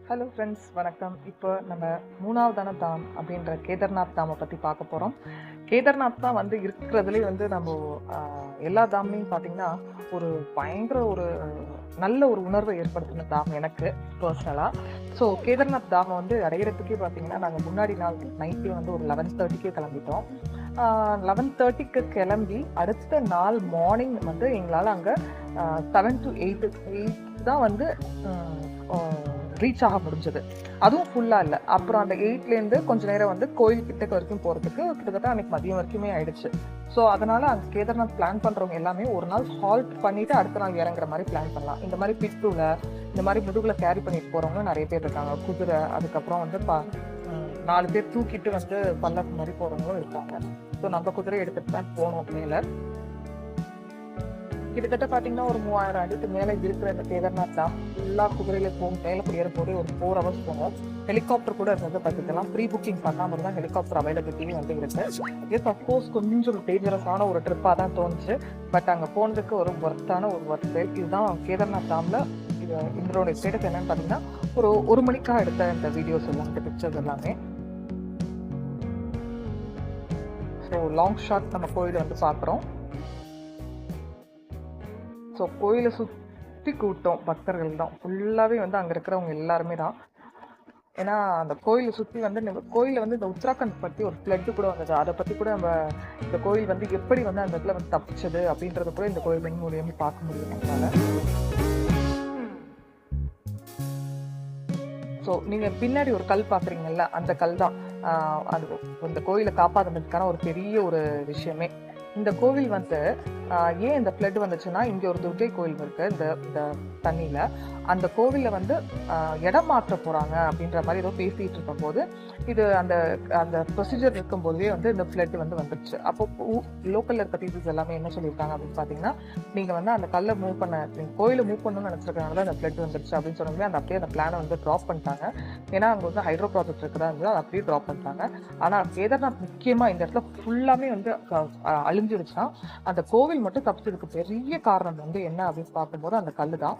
Hello friends, வணக்கம். இப்போ நம்ம 3ஆவதான தாம் அப்படின்ற கேதார்நாத் தாமை பற்றி பார்க்க போகிறோம். கேதார்நாத் தான் வந்து இருக்கிறதுலே வந்து நம்ம எல்லா தாம்லையும் பார்த்தீங்கன்னா ஒரு பயங்கர ஒரு நல்ல ஒரு உணர்வை ஏற்படுத்தின தாம் எனக்கு பர்சனலாக. ஸோ கேதார்நாத் தாமை வந்து அடையிறதுக்கே பார்த்தீங்கன்னா நாங்கள் முன்னாடி நாள் நைட்டே வந்து ஒரு 11:30க்கே கிளம்பிட்டோம். 11:30க்கு கிளம்பி அடுத்த நாள் மார்னிங் வந்து எங்களால் அங்கே 7 to 8 தான் வந்து ரீச் ஆக முடிஞ்சது. அதுவும் ஃபுல்லாக இல்லை. அப்புறம் அந்த 8லேருந்து கொஞ்சம் நேரம் வந்து கோயில் கிட்டக்கு வரைக்கும் போகிறதுக்கு கிட்டத்தட்ட அன்றைக்கி மதியம் வரைக்குமே ஆயிடுச்சு. ஸோ அதனால் அங்கே கேதார்நாத் பிளான் பண்ணுறவங்க எல்லாமே ஒரு நாள் ஹால்ட் பண்ணிவிட்டு அடுத்த நாள் இறங்குற மாதிரி பிளான் பண்ணலாம். இந்த மாதிரி பிட்டுவில் இந்த மாதிரி முதுகில் கேரி பண்ணிட்டு போகிறவங்க நிறைய பேர் இருக்காங்க. குதிரை, அதுக்கப்புறம் வந்து 4 பேர் தூக்கிட்டு வந்து பல்லக்கு மாதிரி போகிறவங்களும் இருக்காங்க. ஸோ நம்ம குதிரை எடுத்துகிட்டு தான் போனோம் மேலே. கிட்டத்தட்ட பார்த்தீங்கன்னா ஒரு 3000 அடிக்கு மேலே இருக்கிற இந்த கேதார்நாத் தான் ஃபுல்லாக குதிரையில் போகும். மேலே ஏற போது ஒரு 4 hours போகும். ஹெலிகாப்டர் கூட இருந்தது. பார்த்துக்கலாம், ப்ரீ புக்கிங் பண்ணாமல் தான் ஹெலிகாப்டர் அவைலபிலிட்டியும் வந்து இருக்கு. எஸ், அஃப்கோர்ஸ் கொஞ்சம் டேஞ்சரஸான ஒரு ட்ரிப்பாக தான் தோணுச்சு. பட் அங்கே போனதுக்கு ஒரு ஒர்த்தான ஒரு ஒர்க். இதுதான் கேதார்நாத் தாமில். இது இதோட ஸ்டேட்டஸ் என்னன்னு பார்த்தீங்கன்னா ஒரு மணிக்காக எடுத்த இந்த வீடியோஸ் எல்லாம், இந்த பிக்சர்ஸ் எல்லாமே. ஸோ லாங் ஷாட் நம்ம கோயிலை வந்து பார்க்குறோம். ஸோ கோயிலை சுற்றி கூட்டம் பக்தர்கள் தான் ஃபுல்லாகவே வந்து அங்கே இருக்கிறவங்க எல்லாருமே தான். ஏன்னா அந்த கோயிலை சுற்றி வந்து கோயிலில் வந்து இந்த உத்தராகண்ட் பற்றி ஒரு ஃப்ளட்டு கூட வந்தது. அதை பற்றி கூட நம்ம இந்த கோயில் வந்து எப்படி வந்து அந்த இடத்துல வந்து தப்பிச்சது அப்படின்றத கூட இந்த கோயில் மூலியமாக பார்க்க முடியும் நம்மளால. ஸோ நீங்கள் பின்னாடி ஒரு கல் பார்க்குறீங்கல்ல, அந்த கல் தான் அது இந்த கோயிலை காப்பாற்றுனதுக்கான ஒரு பெரிய ஒரு விஷயமே. இந்த கோவில் வந்து ஏன் இந்த ஃப்ளட் வந்துச்சுன்னா, இங்கே ஒரு துர்கை கோவில் இருக்குது இந்த தண்ணியில். அந்த கோவிலில் வந்து இடம் மாற்ற போகிறாங்க அப்படின்ற மாதிரி ஏதோ பேசிகிட்டு இருக்கும்போது இது அந்த அந்த ப்ரொசீஜர் இருக்கும்போதே வந்து இந்த ஃப்ளட் வந்து வந்துடுச்சு. அப்போ லோக்கலில் இருக்க பீப்புள்ஸ் எல்லாமே என்ன சொல்லியிருக்காங்க அப்படின்னு பார்த்தீங்கன்னா, நீங்கள் வந்து அந்த கல்லை மூவ் பண்ண, நீங்கள் கோயிலை மூவ் பண்ணணும்னு நினச்சிருக்கனால தான் அந்த ஃப்ளட் வந்துடுச்சு அப்படின்னு சொன்னோம்னா அப்படியே அந்த பிளானை வந்து ட்ராப் பண்ணிட்டாங்க. ஏன்னா அங்கே வந்து ஹைட்ரோ ப்ராஜெக்ட் இருக்குதா இருந்தது, அதை அப்படியே ட்ராப் பண்ணிட்டாங்க. ஆனால் கேதார்நாத் முக்கியமாக இந்த இடத்துல ஃபுல்லாமே வந்து அழிஞ்சிடுச்சுன்னா, அந்த கோவில் மட்டும் தப்பிச்சதுக்கு பெரிய காரணம் வந்து என்ன அப்படின்னு பார்க்கும்போது அந்த கல் தான்.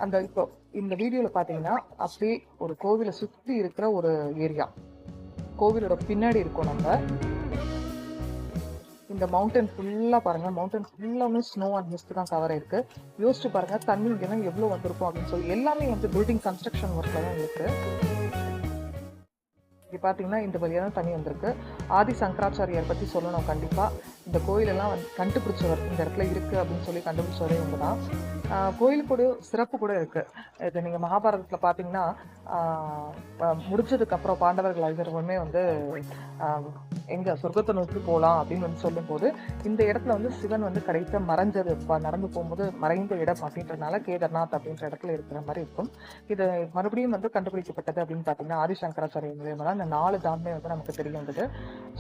அந்த இப்போ இந்த வீடியோவில் பார்த்தீங்கன்னா அப்படியே ஒரு கோவிலை சுற்றி இருக்கிற ஒரு ஏரியா, கோவிலோட பின்னாடி இருக்கும். நம்ம இந்த மவுண்டன் ஃபுல்லாக பாருங்கள், மவுண்டன் ஃபுல்லாமே ஸ்னோ அண்ட் மிஸ்ட் தான் கவர் ஆயிருக்கு. யோசிச்சு பாருங்கள், தண்ணி இங்கே எவ்வளோ வந்திருக்கும் அப்படின்னு சொல்லி. எல்லாமே வந்து பில்டிங் கன்ஸ்ட்ரக்ஷன் ஒர்க்கில் தான் இருக்கு. இங்கே பார்த்தீங்கன்னா இந்த வழியாக தான் தண்ணி வந்திருக்கு. ஆதி சங்கராச்சாரியார் பற்றி சொல்லணும் கண்டிப்பாக. இந்த கோயிலெல்லாம் வந்து கண்டுபிடிச்சவர், இந்த இடத்துல இருக்குது அப்படின்னு சொல்லி கண்டுபிடிச்சவரே இவங்க தான். கோயிலுக்கு சிறப்பு கூட இருக்குது. இது நீங்கள் மகாபாரதத்தில் பார்த்தீங்கன்னா முடிச்சதுக்கப்புறம் பாண்டவர்கள் அனைவருமே வந்து எங்கே சொர்க்கத்தை நோக்கி போகலாம் அப்படின்னு வந்து சொல்லும்போது இந்த இடத்துல வந்து சிவன் வந்து கடைசியாக மறைஞ்சது, நடந்து போகும்போது மறைந்த இடம் அப்படின்றதுனால கேதார்நாத் அப்படின்ற இடத்துல இருக்கிற மாதிரி இருக்கும். இது மறுபடியும் வந்து கண்டுபிடிக்கப்பட்டது அப்படின்னு பார்த்தீங்கன்னா ஆதிசங்கராச்சாரிய மூலியமாக தான் இந்த 4 தாமே வந்து நமக்கு தெரிய வந்தது.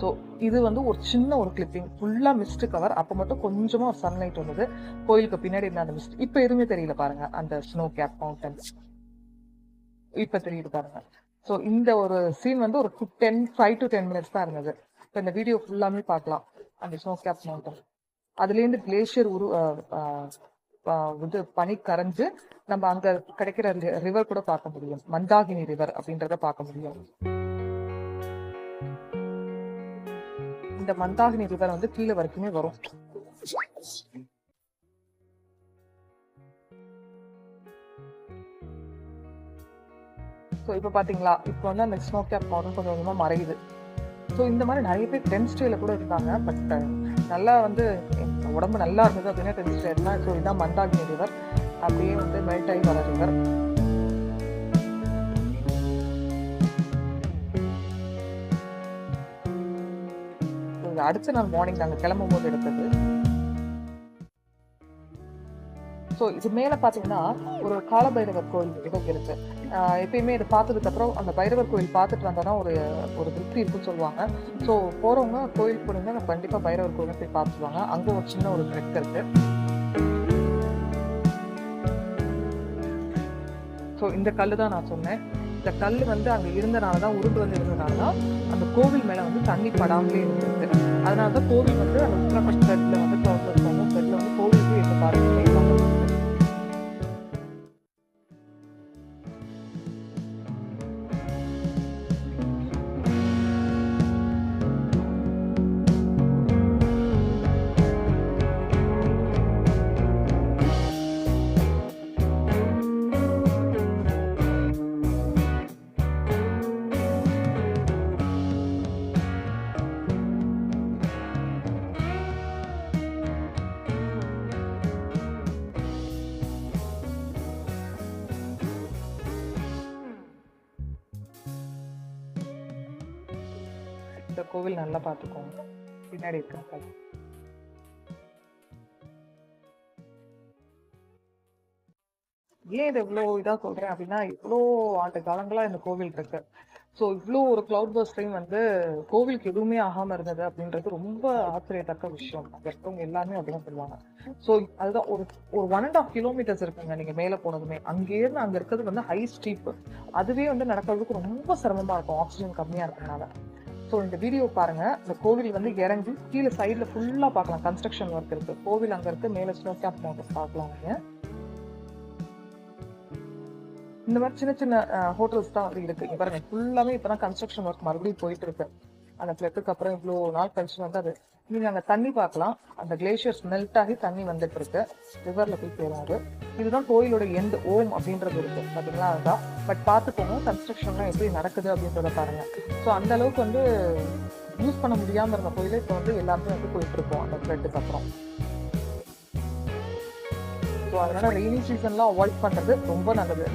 ஸோ இது வந்து ஒரு சின்ன ஒரு கிளிப்பிங், ஃபுல்லாக மிஸ்ட் கவர். அப்போ மட்டும் கொஞ்சமாக ஒரு சன்லைட் வந்தது. கோயிலுக்கு பின்னாடி இருந்த அந்த மிஸ்ட் இப்போ எதுவுமே தெரியல பாருங்க. அந்த ஸ்னோ கேப் மவுண்டன் இப்போ தெரியுது பாருங்க. ஸோ இந்த ஒரு சீன் வந்து ஒரு 5 to 10 minutes தான் இருந்தது. இப்போ இந்த வீடியோ ஃபுல்லாமே பார்க்கலாம். அந்த ஸ்னோ கேப் மவுண்டன் அதுலேருந்து கிளேஷியர் இது பனி கரைஞ்சு நம்ம அங்கே கிடைக்கிற ரிவர் கூட பார்க்க முடியும். மந்தாகினி ரிவர் அப்படின்றத பார்க்க முடியும். இந்த மந்தாகினி ரிவர் வந்து கீழே வரைக்குமே வரும். ஸோ இப்போ பார்த்தீங்களா, இப்போ வந்து அந்த ஸ்னோ கேப் மவுண்டன் கொஞ்சம் கொஞ்சமாக மறையுது. ஸோ இந்த மாதிரி நிறைய பேர் 10 ஸ்டேல கூட இருக்காங்க. பட் நல்லா வந்து உடம்பு நல்லா இருந்தது அப்படின்னா 10 ஸ்டே இருந்தால். ஸோ இதுதான் மந்தாகினி ரிவர், அப்படியே வந்து மெல்ட் ஆகி வர ரிவர். அடுத்த நாள் மார்னிங் நாங்கள் கிளம்பும் போது எடுத்தது. ஸோ இது மேலே பார்த்தீங்கன்னா ஒரு காலபைரவர் கோயில் இருக்கு. எப்பயுமே இதை பார்த்ததுக்கப்புறம் அந்த பைரவர் கோயில் பார்த்துட்டு வந்தோன்னா ஒரு திருப்தி இருக்குன்னு சொல்லுவாங்க. ஸோ போகிறவங்க கோயில் போனீங்கன்னா கண்டிப்பாக பைரவர் கோயில் போய் பார்த்துருவாங்க. அங்கே ஒரு சின்ன ஒரு ட்ரெக் இருக்கு. ஸோ இந்த கல் தான் நான் சொன்னேன். இந்த கல் வந்து அங்கே இருந்தனால தான், உருண்டு வந்து இருந்தனால தான் அந்த கோவில் மேலே வந்து தண்ணி படாமலே இருந்திருக்கு. அதனால தான் கோவில் வந்து அந்த உத்தராகண்ட் ஃப்ளட்டில் வந்து ஃப்ளட்டில் வந்து கோவிலுக்கு இப்போ பாருங்க. இந்த கோவில் நல்லா பார்த்துக்கோங்க. பின்னாடி இருக்க ஏன் இதை இவ்வளோ இதாக சொல்கிறேன் அப்படின்னா, இவ்வளோ ஆண்டு காலங்களாக இந்த கோவில் இருக்கு. ஸோ இவ்வளோ ஒரு கிளவுட் பர்ஸ்ட்லையும் வந்து கோவிலுக்கு எதுவுமே ஆகாமல் இருந்தது அப்படின்றது ரொம்ப ஆச்சரியத்தக்க விஷயம். அங்கே இருக்கவங்க எல்லாருமே அப்படின்னு சொல்லுவாங்க. ஸோ அதுதான் ஒரு ஒரு 1.5 கிலோமீட்டர்ஸ் இருக்குங்க நீங்கள் மேலே போனதுமே. அங்கேருந்து அங்கே இருக்கிறது வந்து ஹை ஸ்டீப்பு. அதுவே வந்து நடக்கிறதுக்கு ரொம்ப சிரமமாக இருக்கும் ஆக்சிஜன் கம்மியாக இருக்கிறதுனால. ஸோ இந்த வீடியோ பாருங்க. இந்த கோவில் வந்து இறங்கி கீழே சைடில் ஃபுல்லாக பார்க்கலாம். கன்ஸ்ட்ரக்ஷன் ஒர்க் இருக்கு. கோவில் அங்கே இருக்கு. மேலே ஸ்னோ கேப் மவுண்டன்ஸ் பார்க்கலாம் நீங்கள். இந்த மாதிரி சின்ன சின்ன ஹோட்டல்ஸ் தான் வந்து இருக்கு. பாருங்க ஃபுல்லாவே இப்பதான் கன்ஸ்ட்ரக்ஷன் ஒர்க் மறுபடியும் போயிட்டு இருக்கு. அந்த ஃபிளட்டுக்கு அப்புறம் இவ்வளோ நாள் கழிச்சு வந்து அது நீங்க அங்க தண்ணி பார்க்கலாம். அந்த கிளேஷியர்ஸ் மெல்ட் ஆகி தண்ணி வந்துட்டு இருக்கு. ரிவர்ல போய் சேராது. இதுதான் கோயிலோட எண்ட் ஓம் அப்படின்றது இருக்கு பாத்தீங்களா, அதுதான். பட் பார்த்துக்கோங்க கன்ஸ்ட்ரக்ஷன்லாம் எப்படி நடக்குது அப்படின்றத பாருங்க. ஸோ அந்த அளவுக்கு வந்து யூஸ் பண்ண முடியாம இருந்த கோயிலே இப்போ வந்து எல்லாருமே வந்து போயிட்டு இருக்கோம் அந்த ஃபிளட்டுக்கு அப்புறம். ஸோ அதனால ரெய்னி சீசன்லாம் அவாய்ட் பண்றது ரொம்ப நல்லது.